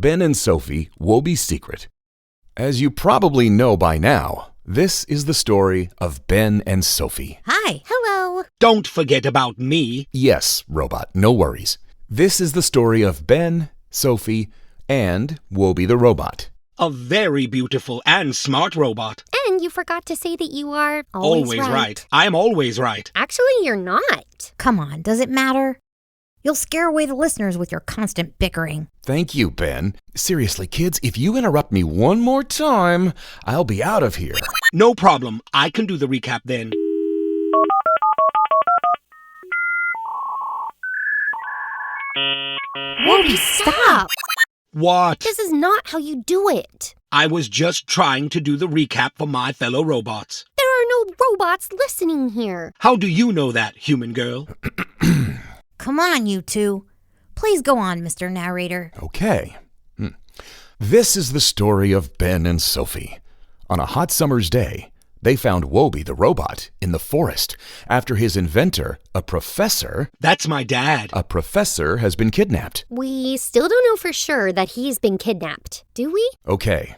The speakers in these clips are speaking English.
Ben and Sophie, Woby's Secret. As you probably know by now, this is the story of Ben and Sophie. Hi. Hello. Don't forget about me. Yes, robot, no worries. This is the story of Ben, Sophie, and Woby the robot. A very beautiful and smart robot. And you forgot to say that you are Always right. I'm always right. Actually, you're not. Come on, does it matter? You'll scare away the listeners with your constant bickering. Thank you, Ben. Seriously, kids, if you interrupt me one more time, I'll be out of here. No problem. I can do the recap then. Woby, stop! What? This is not how you do it. I was just trying to do the recap for my fellow robots. There are no robots listening here. How do you know that, human girl? Come on, you two. Please go on, Mr. Narrator. Okay. This is the story of Ben and Sophie. On a hot summer's day, they found Woby the robot in the forest after his inventor, a professor... That's my dad. A professor has been kidnapped. We still don't know for sure that he's been kidnapped, do we? Okay.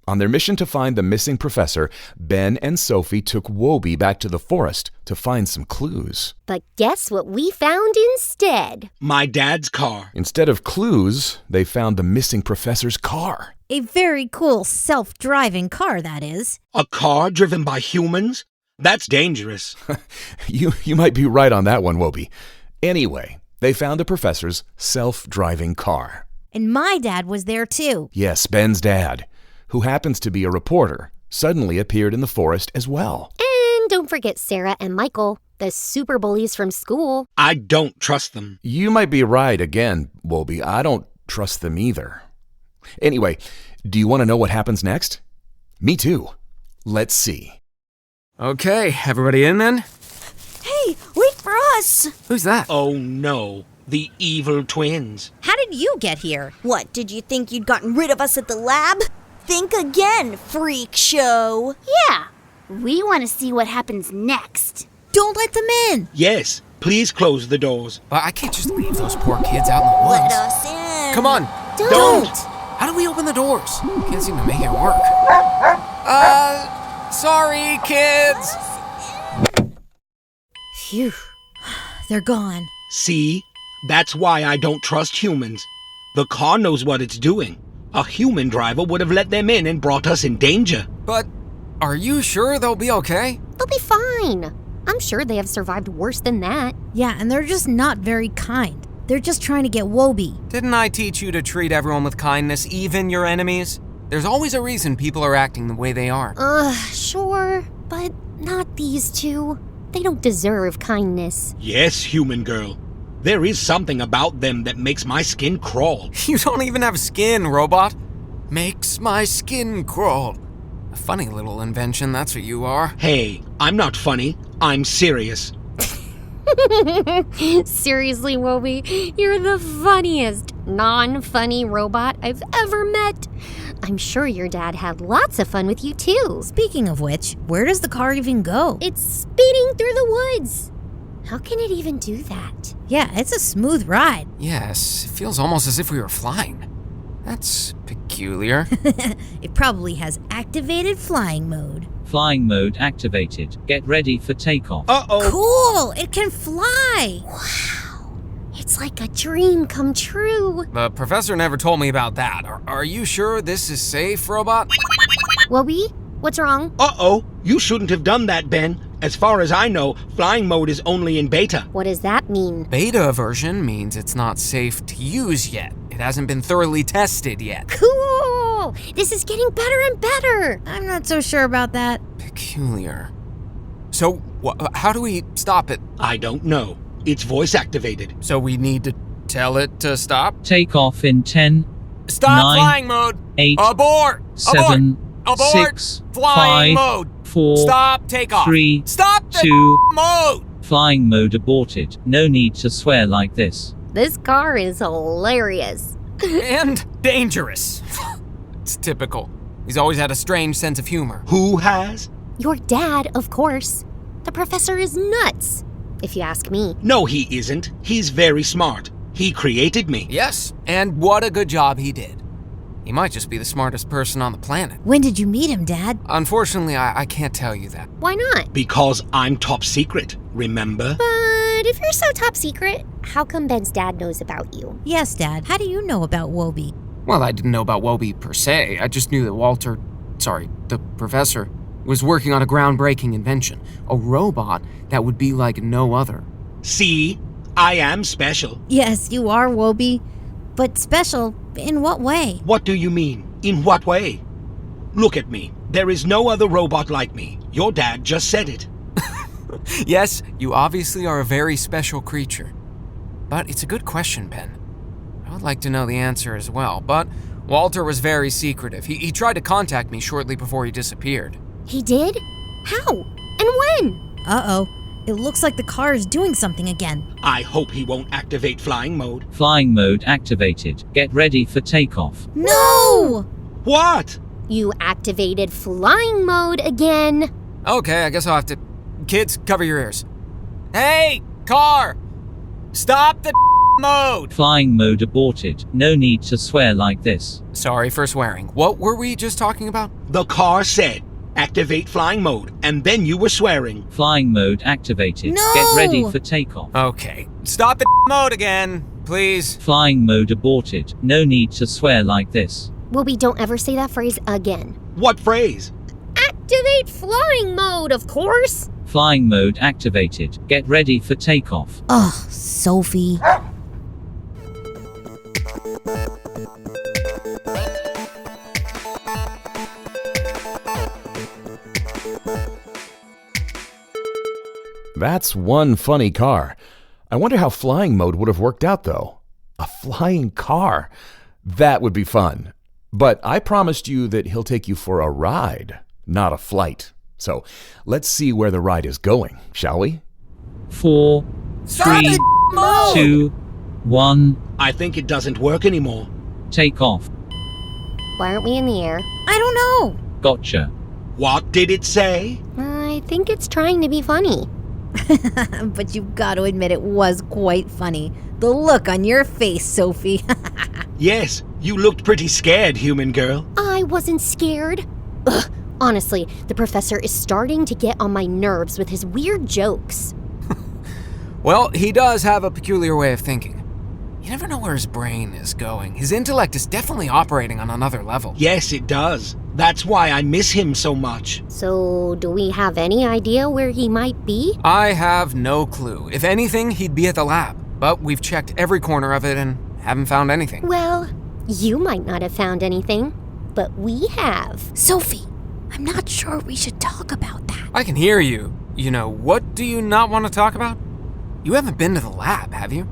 On their mission to find the missing professor, Ben and Sophie took Woby back to the forest to find some clues. But guess what we found instead? My dad's car. Instead of clues, they found the missing professor's car. A very cool self-driving car, that is. A car driven by humans? That's dangerous. You might be right on that one, Woby. Anyway, they found the professor's self-driving car. And my dad was there too. Yes, Ben's dad, who happens to be a reporter, suddenly appeared in the forest as well. And don't forget Sarah and Michael, the super bullies from school. I don't trust them. You might be right again, Woby. I don't trust them either. Anyway, do you want to know what happens next? Me too. Let's see. Okay, everybody in then? Hey, wait for us! Who's that? Oh no, the evil twins. How did you get here? What, did you think you'd gotten rid of us at the lab? Think again, freak show. Yeah, we want to see what happens next. Don't let them in! Yes, please close the doors. I can't just leave those poor kids out in the woods. Let us in. Come on. Don't! How do we open the doors? Can't seem to make it work. Sorry, kids. Phew. They're gone. See? That's why I don't trust humans. The car knows what it's doing. A human driver would have let them in and brought us in danger. But are you sure they'll be okay? They'll be fine. I'm sure they have survived worse than that. Yeah, and they're just not very kind. They're just trying to get Woby. Didn't I teach you to treat everyone with kindness, even your enemies? There's always a reason people are acting the way they are. Sure, but not these two. They don't deserve kindness. Yes, human girl. There is something about them that makes my skin crawl. You don't even have skin, robot. Makes my skin crawl. A funny little invention, that's what you are. Hey, I'm not funny. I'm serious. Seriously, Woby, you're the funniest non-funny robot I've ever met. I'm sure your dad had lots of fun with you too. Speaking of which, where does the car even go? It's speeding through the woods. How can it even do that? Yeah, it's a smooth ride. Yes, it feels almost as if we were flying. That's peculiar. It probably has activated flying mode. Flying mode activated. Get ready for takeoff. Uh-oh. Cool! It can fly! Wow, it's like a dream come true. The professor never told me about that. Are you sure this is safe, robot? Woby, what's wrong? Uh-oh. You shouldn't have done that, Ben. As far as I know, flying mode is only in beta. What does that mean? Beta version means it's not safe to use yet. It hasn't been thoroughly tested yet. Cool! This is getting better and better. I'm not so sure about that. Peculiar. So, how do we stop it? I don't know. It's voice activated. So we need to tell it to stop? Take off in 10, Stop 9, flying mode! 8, Abort! 7, Abort! 6, Flying 5, mode! 4, Stop takeoff! 3, Stop the 2, mode! Flying mode aborted. No need to swear like this. This car is hilarious. And dangerous. It's typical. He's always had a strange sense of humor. Who has? Your dad, of course. The professor is nuts, if you ask me. No, he isn't. He's very smart. He created me. Yes, and what a good job he did. He might just be the smartest person on the planet. When did you meet him, Dad? Unfortunately, I can't tell you that. Why not? Because I'm top secret, remember? But if you're so top secret, how come Ben's dad knows about you? Yes, Dad. How do you know about Woby? Well, I didn't know about Woby per se. I just knew that the professor, was working on a groundbreaking invention. A robot that would be like no other. See? I am special. Yes, you are, Woby. But special in what way? What do you mean? In what way? Look at me. There is no other robot like me. Your dad just said it. Yes, you obviously are a very special creature. But it's a good question, Ben. I would like to know the answer as well, but Walter was very secretive. He tried to contact me shortly before he disappeared. He did? How? And when? Uh-oh. It looks like the car is doing something again. I hope he won't activate flying mode. Flying mode activated. Get ready for takeoff. No! What? You activated flying mode again. Okay, I guess I'll have to... Kids, cover your ears. Hey, car! Stop the mode! Flying mode aborted. No need to swear like this. Sorry for swearing. What were we just talking about? The car said, activate flying mode, and then you were swearing. Flying mode activated. No! Get ready for takeoff. Okay, stop the mode again, please. Flying mode aborted. No need to swear like this. Woby, don't ever say that phrase again. What phrase? Activate flying mode, of course. Flying mode activated. Get ready for takeoff. Ugh, Sophie. That's one funny car. I wonder how flying mode would have worked out, though. A flying car. That would be fun. But I promised you that he'll take you for a ride, not a flight. So let's see where the ride is going, shall we? 4, 3, 2, 1. I think it doesn't work anymore. Take off. Why aren't we in the air? I don't know. Gotcha. What did it say? I think it's trying to be funny. But you've got to admit it was quite funny. The look on your face, Sophie. Yes, you looked pretty scared, human girl. I wasn't scared. Ugh, honestly, the professor is starting to get on my nerves with his weird jokes. Well, he does have a peculiar way of thinking. You never know where his brain is going. His intellect is definitely operating on another level. Yes, it does. That's why I miss him so much. So, do we have any idea where he might be? I have no clue. If anything, he'd be at the lab. But we've checked every corner of it and haven't found anything. Well, you might not have found anything, but we have. Sophie, I'm not sure we should talk about that. I can hear you. You know, what do you not want to talk about? You haven't been to the lab, have you?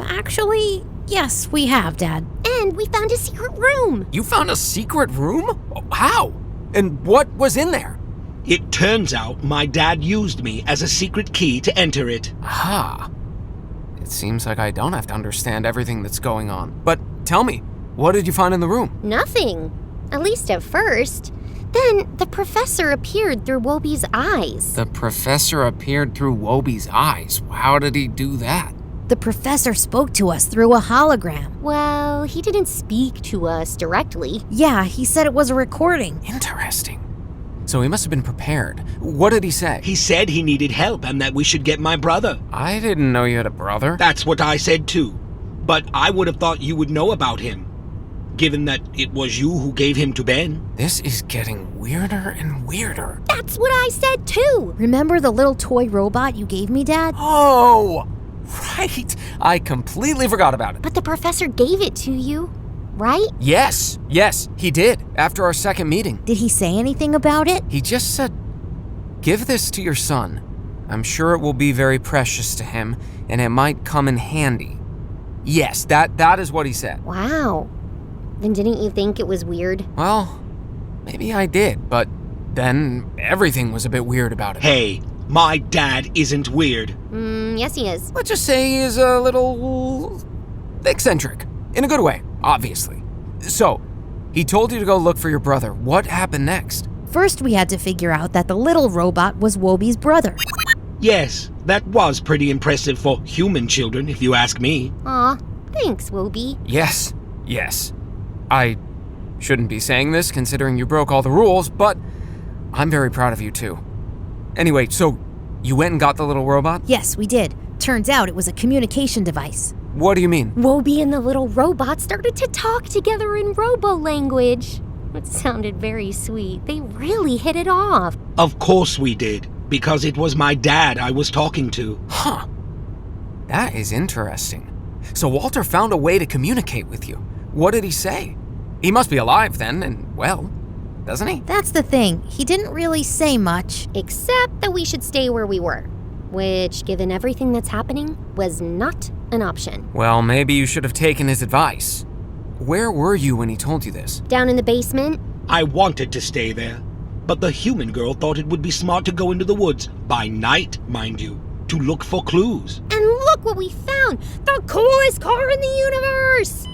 Actually, yes, we have, Dad. And we found a secret room. You found a secret room? How? And what was in there? It turns out my dad used me as a secret key to enter it. Ah. It seems like I don't have to understand everything that's going on. But tell me, what did you find in the room? Nothing. At least at first. Then the professor appeared through Woby's eyes. The professor appeared through Woby's eyes. How did he do that? The professor spoke to us through a hologram. Well, he didn't speak to us directly. Yeah, he said it was a recording. Interesting. So he must have been prepared. What did he say? He said he needed help and that we should get my brother. I didn't know you had a brother. That's what I said too. But I would have thought you would know about him, given that it was you who gave him to Ben. This is getting weirder and weirder. That's what I said too. Remember the little toy robot you gave me, Dad? Oh, right. I completely forgot about it. But the professor gave it to you, right? Yes, he did. After our second meeting. Did he say anything about it? He just said, "Give this to your son. I'm sure it will be very precious to him, and it might come in handy." Yes, that is what he said. Wow. Then didn't you think it was weird? Well, maybe I did, but then everything was a bit weird about it. Hey, my dad isn't weird. Yes he is. Let's just say he is a little eccentric. In a good way, obviously. So, he told you to go look for your brother. What happened next? First, we had to figure out that the little robot was Woby's brother. Yes, that was pretty impressive for human children, if you ask me. Aw, thanks, Woby. Yes. I shouldn't be saying this considering you broke all the rules, but I'm very proud of you too. Anyway, so you went and got the little robot? Yes, we did. Turns out it was a communication device. What do you mean? Woby and the little robot started to talk together in robo language. It sounded very sweet. They really hit it off. Of course we did, because it was my dad I was talking to. Huh. That is interesting. So Walter found a way to communicate with you. What did he say? He must be alive then, and well, doesn't he? That's the thing. He didn't really say much. Except that we should stay where we were, which, given everything that's happening, was not an option. Well, maybe you should have taken his advice. Where were you when he told you this? Down in the basement? I wanted to stay there, but the human girl thought it would be smart to go into the woods, by night, mind you, to look for clues. And look what we found! The coolest car in the universe!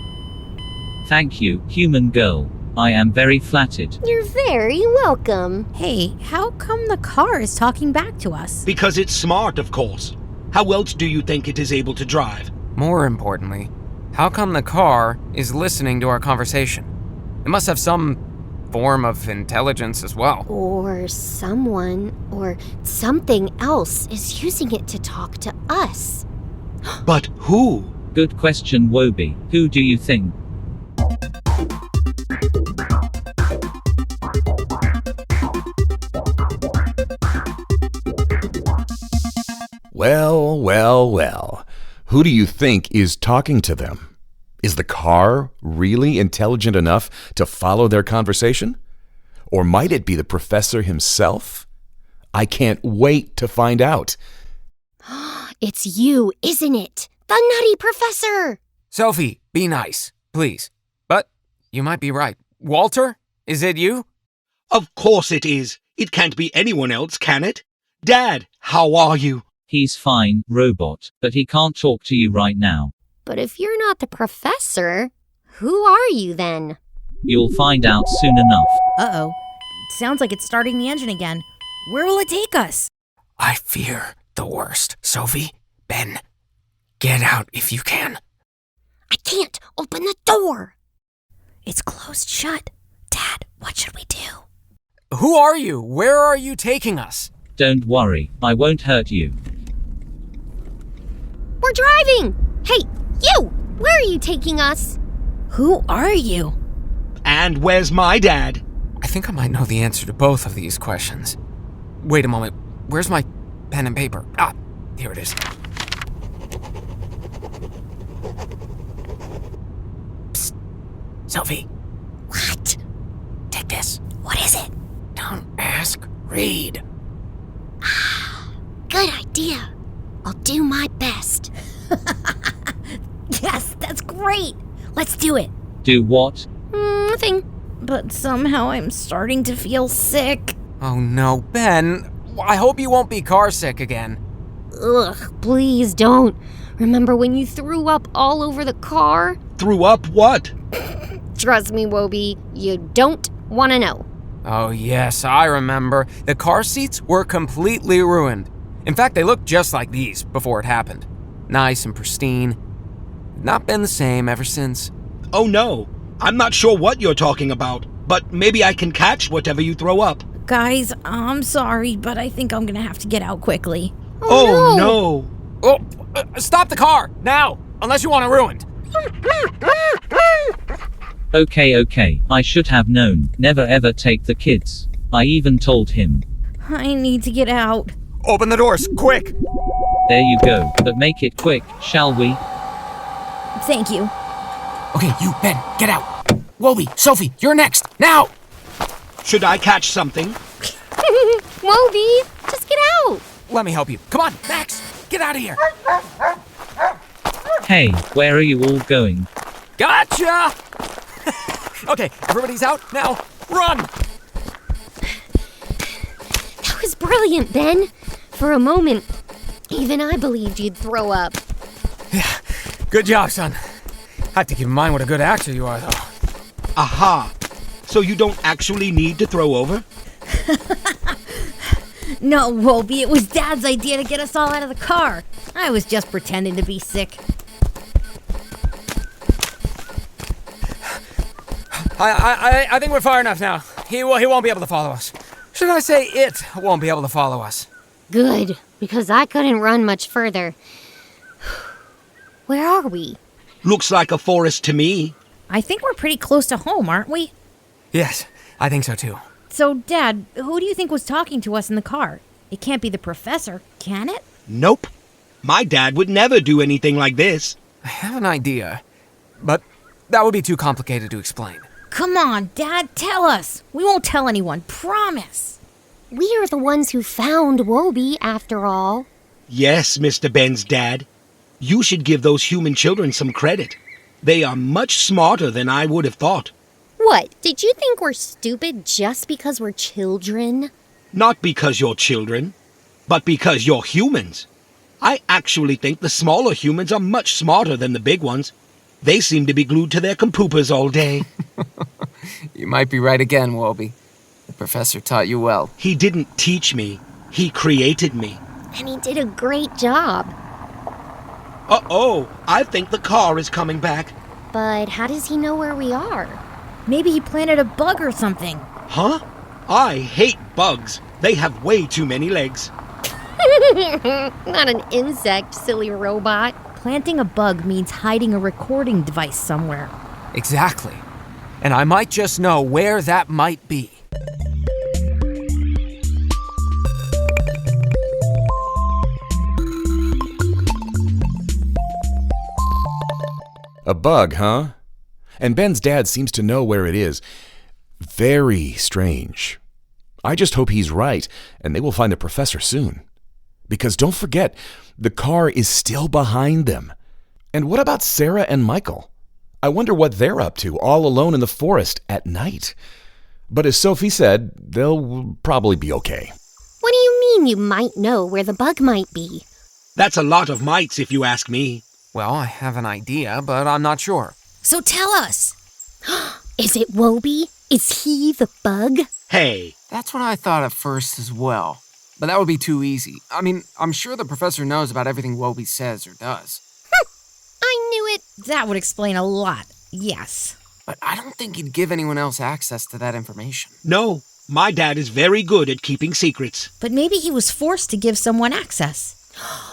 Thank you, human girl. I am very flattered. You're very welcome. Hey, how come the car is talking back to us? Because it's smart, of course. How else do you think it is able to drive? More importantly, how come the car is listening to our conversation? It must have some form of intelligence as well. Or someone or something else is using it to talk to us. But who? Good question, Woby. Who do you think? Well, well, well. Who do you think is talking to them? Is the car really intelligent enough to follow their conversation? Or might it be the professor himself? I can't wait to find out. It's you, isn't it? The Nutty Professor! Sophie, be nice, please. But you might be right. Walter, is it you? Of course it is. It can't be anyone else, can it? Dad, how are you? He's fine, robot, but he can't talk to you right now. But if you're not the professor, who are you then? You'll find out soon enough. Uh-oh. Sounds like it's starting the engine again. Where will it take us? I fear the worst. Sophie, Ben, get out if you can. I can't open the door! It's closed shut. Dad, what should we do? Who are you? Where are you taking us? Don't worry, I won't hurt you. We're driving! Hey, you! Where are you taking us? Who are you? And where's my dad? I think I might know the answer to both of these questions. Wait a moment. Where's my pen and paper? Ah, here it is. Psst. Sophie. What? Take this. What is it? Don't ask, read. Good idea. I'll do my best. Yes, that's great. Let's do it. Do what? Nothing. But somehow I'm starting to feel sick. Oh no, Ben. I hope you won't be car sick again. Ugh, please don't. Remember when you threw up all over the car? Threw up what? Trust me, Woby, you don't want to know. Oh yes, I remember. The car seats were completely ruined. In fact, they looked just like these before it happened. Nice and pristine. Not been the same ever since. Oh no, I'm not sure what you're talking about, but maybe I can catch whatever you throw up. Guys, I'm sorry, but I think I'm gonna have to get out quickly. Oh no! Oh, stop the car, now, unless you want it ruined. Okay, I should have known. Never ever take the kids. I even told him. I need to get out. Open the doors, quick! There you go, but make it quick, shall we? Thank you. Okay, you, Ben, get out. Woby, Sophie, you're next, now! Should I catch something? Woby, just get out. Let me help you. Come on, Max, get out of here. Hey, where are you all going? Gotcha! Okay, everybody's out, now, run! That was brilliant, Ben. For a moment, even I believed you'd throw up. Yeah, good job, son. Have to keep in mind what a good actor you are, though. Aha! So you don't actually need to throw over? No, Woby, it was Dad's idea to get us all out of the car. I was just pretending to be sick. I think we're far enough now. He won't be able to follow us. Should I say it won't be able to follow us? Good, because I couldn't run much further. Where are we? Looks like a forest to me. I think we're pretty close to home, aren't we? Yes, I think so too. So, Dad, who do you think was talking to us in the car? It can't be the professor, can it? Nope. My dad would never do anything like this. I have an idea, but that would be too complicated to explain. Come on, Dad, tell us. We won't tell anyone, promise. We are the ones who found Woby, after all. Yes, Mr. Ben's dad. You should give those human children some credit. They are much smarter than I would have thought. What, did you think we're stupid just because we're children? Not because you're children, but because you're humans. I actually think the smaller humans are much smarter than the big ones. They seem to be glued to their computers all day. You might be right again, Woby. The professor taught you well. He didn't teach me. He created me. And he did a great job. Uh-oh, I think the car is coming back. But how does he know where we are? Maybe he planted a bug or something. Huh? I hate bugs. They have way too many legs. Not an insect, silly robot. Planting a bug means hiding a recording device somewhere. Exactly. And I might just know where that might be. A bug, huh? And Ben's dad seems to know where it is. Very strange. I just hope he's right, and they will find the professor soon. Because don't forget, the car is still behind them. And what about Sarah and Michael? I wonder what they're up to, all alone in the forest at night. But as Sophie said, they'll probably be okay. What do you mean you might know where the bug might be? That's a lot of mites if you ask me. Well, I have an idea, but I'm not sure. So tell us. Is it Woby? Is he the bug? Hey, That's what I thought at first as well. But that would be too easy. I mean, I'm sure the professor knows about everything Woby says or does. I knew it. That would explain a lot, yes. But I don't think he'd give anyone else access to that information. no, my dad is very good at keeping secrets. But maybe he was forced to give someone access.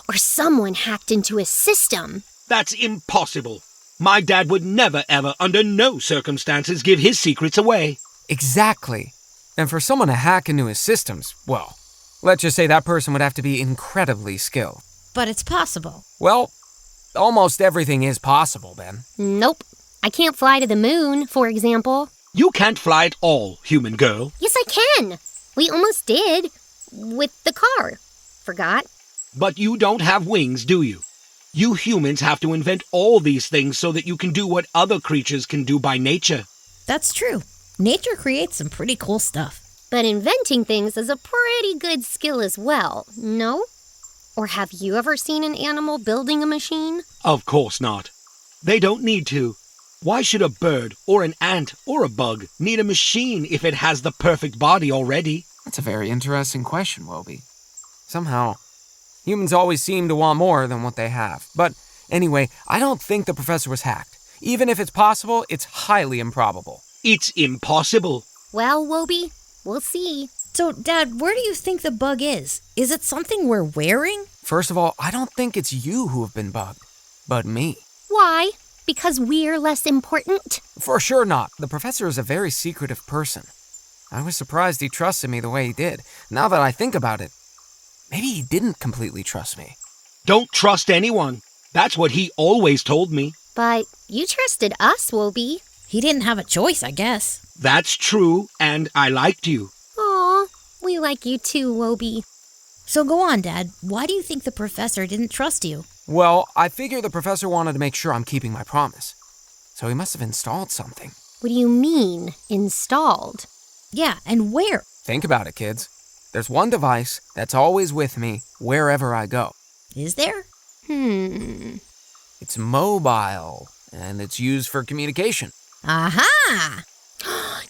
Or someone hacked into his system. That's impossible. My dad would never, ever, under no circumstances, give his secrets away. Exactly. And for someone to hack into his systems, well, let's just say that person would have to be incredibly skilled. But it's possible. Well, almost everything is possible, Ben. Nope. I can't fly to the moon, for example. You can't fly at all, human girl. Yes, I can. We almost did. With the car. Forgot? But you don't have wings, do you? You humans have to invent all these things so that you can do what other creatures can do by nature. That's true. Nature creates some pretty cool stuff. But inventing things is a pretty good skill as well, no? Or have you ever seen an animal building a machine? Of course not. They don't need to. Why should a bird or an ant or a bug need a machine if it has the perfect body already? That's a very interesting question, Woby. Somehow, humans always seem to want more than what they have. But anyway, I don't think the professor was hacked. Even if it's possible, it's highly improbable. It's impossible. Well, Woby, we'll see. So, Dad, where do you think the bug is? Is it something we're wearing? First of all, I don't think it's you who have been bugged, but me. Why? Because we're less important? For sure not. The professor is a very secretive person. I was surprised he trusted me the way he did. Now that I think about it, maybe he didn't completely trust me. Don't trust anyone. That's what he always told me. But you trusted us, Woby. He didn't have a choice, I guess. That's true, and I liked you. Aw, we like you too, Woby. So go on, Dad. Why do you think the professor didn't trust you? Well, I figure the professor wanted to make sure I'm keeping my promise. So he must have installed something. What do you mean, installed? Yeah, and where? Think about it, kids. There's one device that's always with me wherever I go. Is there? It's mobile, and it's used for communication. Aha!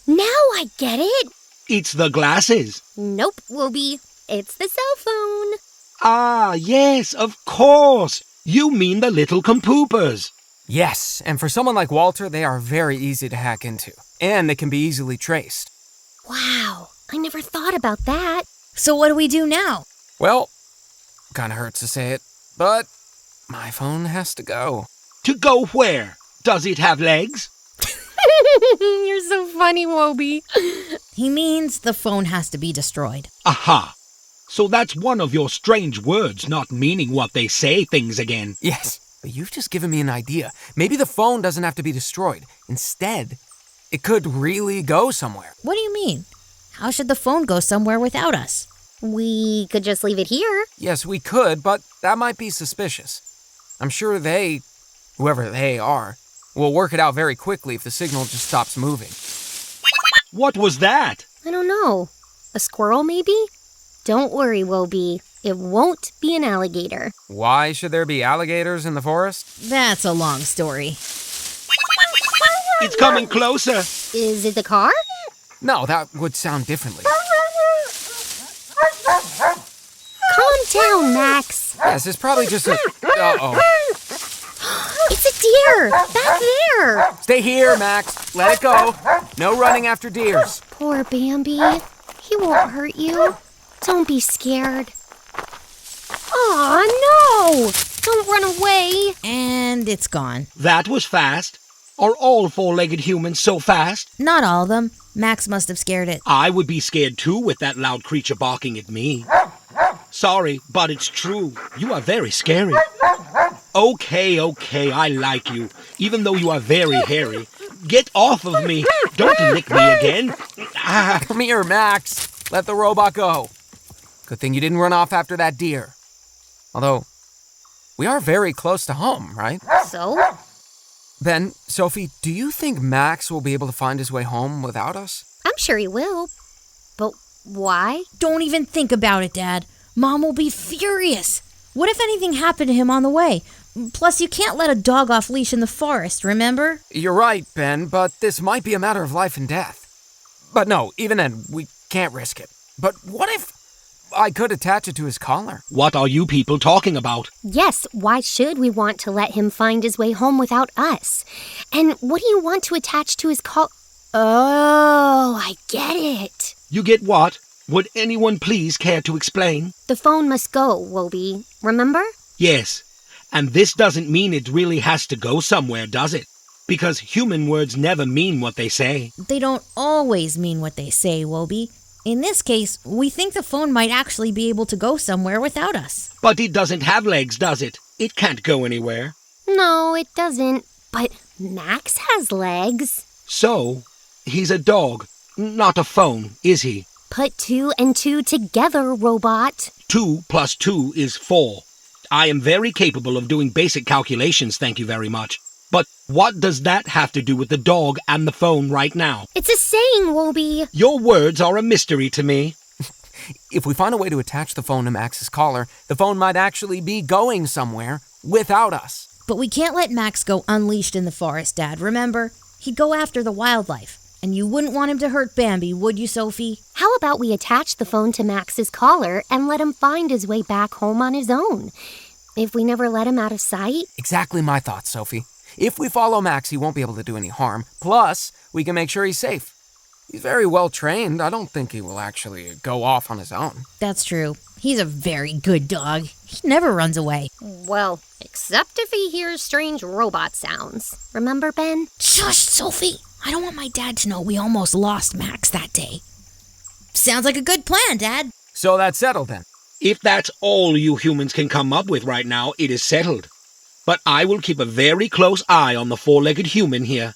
Now I get it! It's the glasses. Nope, Woby. It's the cell phone. Ah, yes, of course. You mean the little compoopers. Yes, and for someone like Walter, they are very easy to hack into. and they can be easily traced. Wow, I never thought about that. So what do we do now? Well, kinda hurts to say it, but my phone has to go. To go where? Does it have legs? You're so funny, Woby. He means the phone has to be destroyed. Aha! So that's one of your strange words not meaning what they say things again. Yes, but you've just given me an idea. Maybe the phone doesn't have to be destroyed. Instead, it could really go somewhere. What do you mean? How should the phone go somewhere without us? We could just leave it here. Yes, we could, but that might be suspicious. I'm sure they, whoever they are, will work it out very quickly if the signal just stops moving. What was that? I don't know. A squirrel, maybe? Don't worry, Woby. It won't be an alligator. Why should there be alligators in the forest? That's a long story. It's coming closer. Is it the car? No, that would sound differently. Calm down, Max. Yes, it's probably just a... Uh-oh. It's a deer! Back there! Stay here, Max. Let it go. No running after deers. Poor Bambi. He won't hurt you. Don't be scared. Aw, no! Don't run away! And it's gone. That was fast. Are all four-legged humans so fast? Not all of them. Max must have scared it. I would be scared too with that loud creature barking at me. Sorry, but it's true. You are very scary. Okay, I like you, even though you are very hairy. Get off of me. Don't lick me again. Ah. Come here, Max. Let the robot go. Good thing you didn't run off after that deer. Although, we are very close to home, right? So? Ben, Sophie, do you think Max will be able to find his way home without us? I'm sure he will. But why? Don't even think about it, Dad. Mom will be furious. What if anything happened to him on the way? Plus, you can't let a dog off leash in the forest, remember? You're right, Ben, but this might be a matter of life and death. But no, even then, we can't risk it. But what if I could attach it to his collar? What are you people talking about? Yes, why should we want to let him find his way home without us? And what do you want to attach to his Oh, I get it. You get what? Would anyone please care to explain? The phone must go, Woby. Remember? Yes. And this doesn't mean it really has to go somewhere, does it? Because human words never mean what they say. They don't always mean what they say, Woby. In this case, we think the phone might actually be able to go somewhere without us. But it doesn't have legs, does it? It can't go anywhere. No, it doesn't. But Max has legs. So, he's a dog, not a phone, is he? Put 2 and 2 together, robot. 2 plus 2 is 4. I am very capable of doing basic calculations, thank you very much. But what does that have to do with the dog and the phone right now? It's a saying, Woby. Your words are a mystery to me. If we find a way to attach the phone to Max's collar, the phone might actually be going somewhere without us. But we can't let Max go unleashed in the forest, Dad, remember? He'd go after the wildlife. And you wouldn't want him to hurt Bambi, would you, Sophie? How about we attach the phone to Max's collar and let him find his way back home on his own? If we never let him out of sight? Exactly my thoughts, Sophie. If we follow Max, he won't be able to do any harm. Plus, we can make sure he's safe. He's very well trained. I don't think he will actually go off on his own. That's true. He's a very good dog. He never runs away. Well, except if he hears strange robot sounds. Remember, Ben? Shush, Sophie! I don't want my dad to know we almost lost Max that day. Sounds like a good plan, Dad. So that's settled then. If that's all you humans can come up with right now, it is settled. But I will keep a very close eye on the four-legged human here.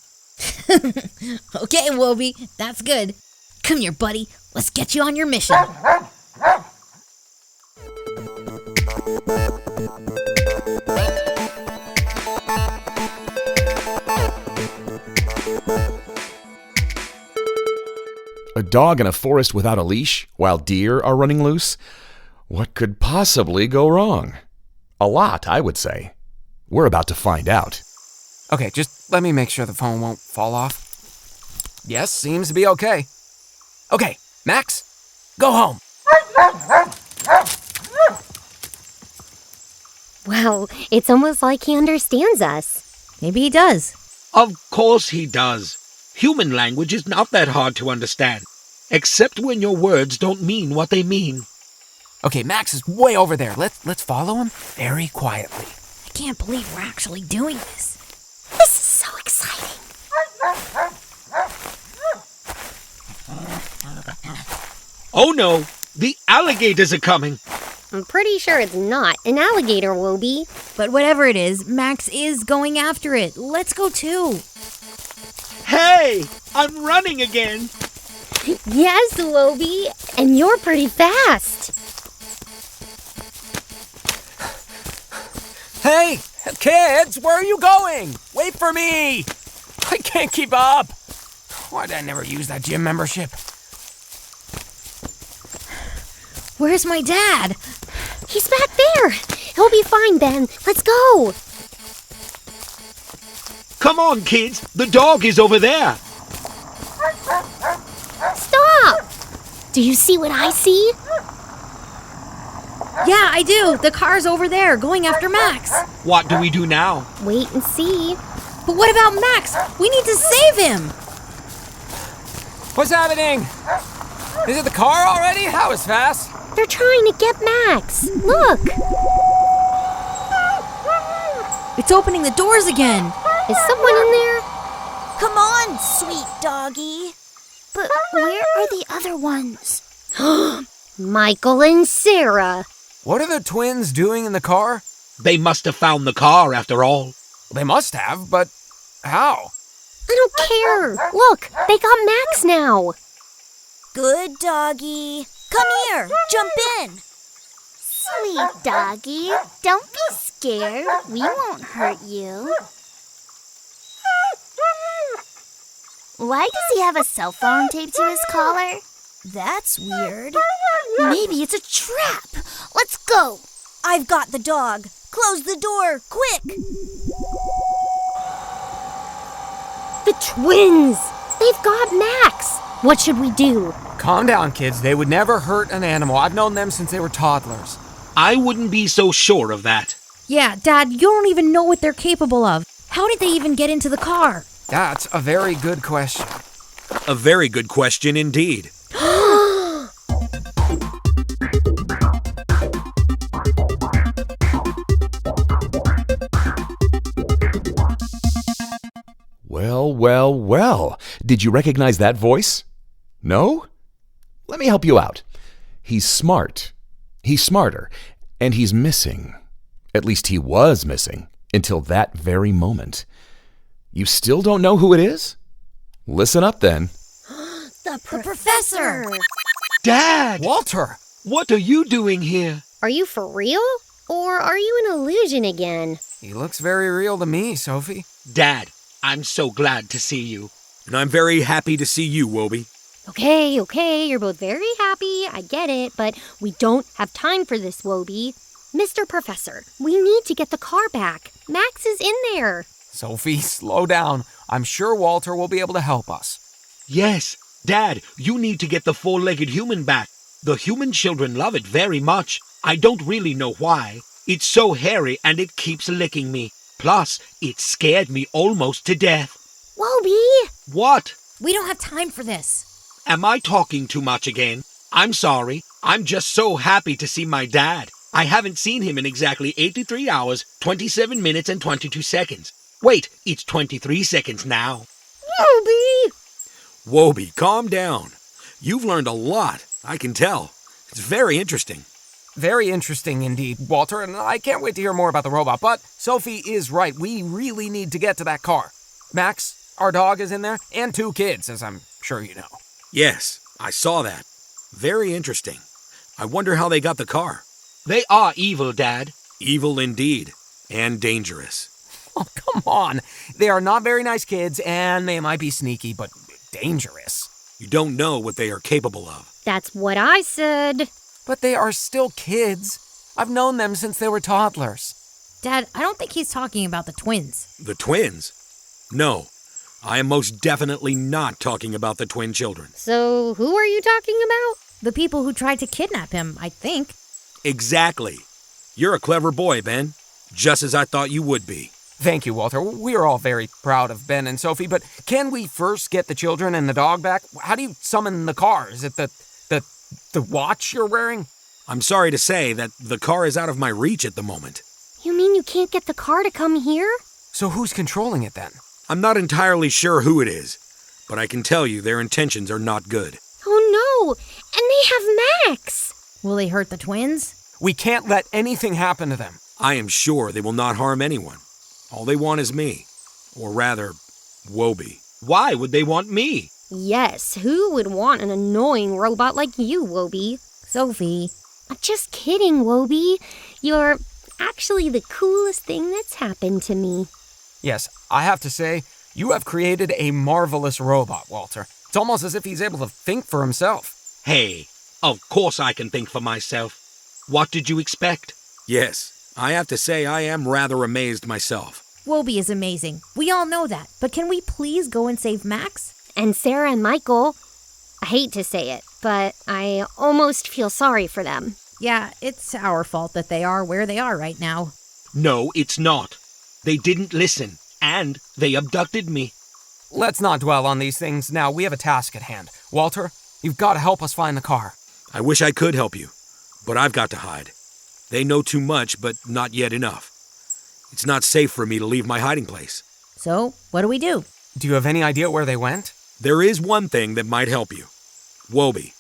Okay, Woby, that's good. Come here, buddy. Let's get you on your mission. A dog in a forest without a leash while deer are running loose? What could possibly go wrong? A lot, I would say. We're about to find out. Okay, just let me make sure the phone won't fall off. Yes, seems to be okay. Okay, Max, go home. Well, it's almost like he understands us. Maybe he does. Of course he does. Human language is not that hard to understand, except when your words don't mean what they mean. Okay, Max is way over there. Let's follow him very quietly. I can't believe we're actually doing this. This is so exciting. Oh no, the alligators are coming. I'm pretty sure it's not an alligator, Woby. But whatever it is, Max is going after it. Let's go too. Hey, I'm running again. Yes, Woby, and you're pretty fast. Hey, kids, where are you going? Wait for me. I can't keep up. Why did I never use that gym membership? Where's my dad? He's back there. He'll be fine, Ben. Let's go. Come on, kids. The dog is over there. Stop. Do you see what I see? Yeah, I do. The car's over there, going after Max. What do we do now? Wait and see. But what about Max? We need to save him. What's happening? Is it the car already? That was fast. They're trying to get Max. Look. It's opening the doors again. Is someone in there? Come on, sweet doggy. But where are the other ones? Michael and Sarah. What are the twins doing in the car? They must have found the car after all. They must have, but how? I don't care. Look, they got Max now. Good doggy. Come here, jump in. Sweet doggy, don't be scared. We won't hurt you. Why does he have a cell phone taped to his collar? That's weird. Maybe it's a trap. Let's go. I've got the dog. Close the door, quick. The twins. They've got Max. What should we do? Calm down, kids. They would never hurt an animal. I've known them since they were toddlers. I wouldn't be so sure of that. Yeah, Dad, you don't even know what they're capable of. How did they even get into the car? That's a very good question. A very good question indeed. Well, well, well. Did you recognize that voice? No? Let me help you out. He's smart. He's smarter. And he's missing. At least he was missing until that very moment. You still don't know who it is? Listen up then. The professor. Dad! Walter! What are you doing here? Are you for real? Or are you an illusion again? He looks very real to me, Sophie. Dad, I'm so glad to see you. And I'm very happy to see you, Woby. Okay, you're both very happy, I get it, but we don't have time for this, Woby. Mr. Professor, we need to get the car back. Max is in there. Sophie, slow down. I'm sure Walter will be able to help us. Yes, Dad, you need to get the four-legged human back. The human children love it very much. I don't really know why. It's so hairy and it keeps licking me. Plus, it scared me almost to death. Woby! What? We don't have time for this. Am I talking too much again? I'm sorry. I'm just so happy to see my dad. I haven't seen him in exactly 83 hours, 27 minutes, and 22 seconds. Wait, it's 23 seconds now. Woby! Woby, calm down. You've learned a lot, I can tell. It's very interesting. Very interesting indeed, Walter, and I can't wait to hear more about the robot. But Sophie is right. We really need to get to that car. Max, our dog, is in there, and 2 kids, as I'm sure you know. Yes, I saw that. Very interesting. I wonder how they got the car. They are evil, Dad. Evil indeed. And dangerous. Oh, come on. They are not very nice kids, and they might be sneaky, but dangerous. You don't know what they are capable of. That's what I said. But they are still kids. I've known them since they were toddlers. Dad, I don't think he's talking about the twins. The twins? No, I am most definitely not talking about the twin children. So, who are you talking about? The people who tried to kidnap him, I think. Exactly. You're a clever boy, Ben. Just as I thought you would be. Thank you, Walter. We are all very proud of Ben and Sophie, but can we first get the children and the dog back? How do you summon the car? Is it the watch you're wearing? I'm sorry to say that the car is out of my reach at the moment. You mean you can't get the car to come here? So who's controlling it then? I'm not entirely sure who it is, but I can tell you their intentions are not good. Oh no! And they have Max! Will they hurt the twins? We can't let anything happen to them. I am sure they will not harm anyone. All they want is me. Or rather, Woby. Why would they want me? Yes, who would want an annoying robot like you, Woby? Sophie. I'm just kidding, Woby. You're actually the coolest thing that's happened to me. Yes, I have to say, you have created a marvelous robot, Walter. It's almost as if he's able to think for himself. Hey, of course I can think for myself. What did you expect? Yes, I have to say I am rather amazed myself. Woby is amazing. We all know that. But can we please go and save Max? And Sarah and Michael. I hate to say it, but I almost feel sorry for them. Yeah, it's our fault that they are where they are right now. No, it's not. They didn't listen, and they abducted me. Let's not dwell on these things now. We have a task at hand. Walter, you've got to help us find the car. I wish I could help you, but I've got to hide. They know too much, but not yet enough. It's not safe for me to leave my hiding place. So, what do we do? Do you have any idea where they went? There is one thing that might help you. Woby,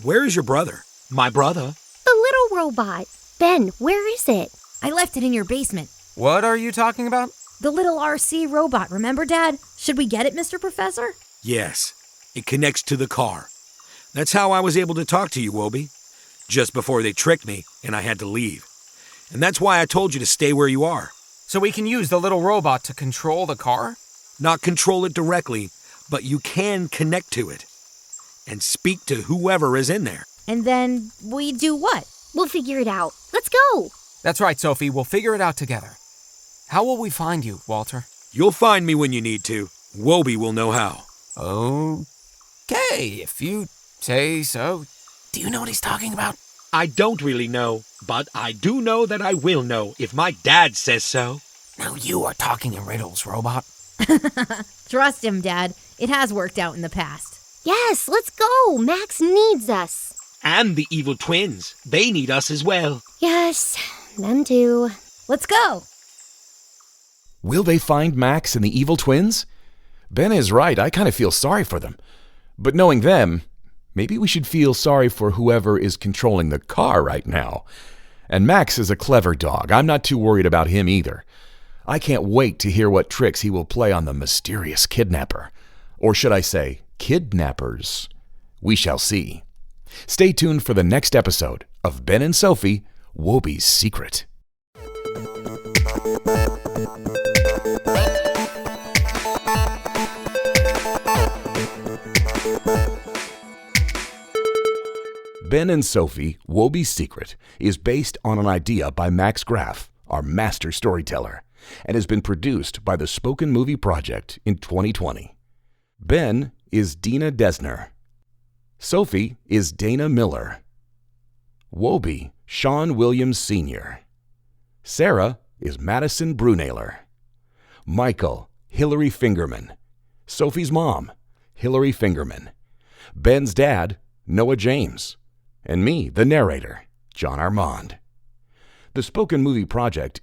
where is your brother? My brother? The little robot. Ben, where is it? I left it in your basement. What are you talking about? The little RC robot, remember, Dad? Should we get it, Mr. Professor? Yes, it connects to the car. That's how I was able to talk to you, Woby. Just before they tricked me and I had to leave. And that's why I told you to stay where you are. So we can use the little robot to control the car? Not control it directly, but you can connect to it. And speak to whoever is in there. And then we do what? We'll figure it out. Let's go. That's right, Sophie. We'll figure it out together. How will we find you, Walter? You'll find me when you need to. Woby will know how. Okay, if you say so. Do you know what he's talking about? I don't really know, but I do know that I will know if my dad says so. Now you are talking in riddles, robot. Trust him, Dad. It has worked out in the past. Yes, let's go. Max needs us. And the evil twins. They need us as well. Yes, them too. Let's go. Will they find Max and the evil twins? Ben is right. I kind of feel sorry for them. But knowing them, maybe we should feel sorry for whoever is controlling the car right now. And Max is a clever dog. I'm not too worried about him either. I can't wait to hear what tricks he will play on the mysterious kidnapper. Or should I say, kidnappers? We shall see. Stay tuned for the next episode of Ben and Sophie, Woby's Secret. Ben and Sophie, Woby's Secret is based on an idea by Max Graff, our master storyteller, and has been produced by the Spoken Movie Project in 2020. Ben is Dina Desner. Sophie is Dana Miller. Woby, Sean Williams Sr. Sarah is Madison Brunailer. Michael, Hillary Fingerman. Sophie's mom, Hillary Fingerman. Ben's dad, Noah James. And me, the narrator, John Armand. The Spoken Movie Project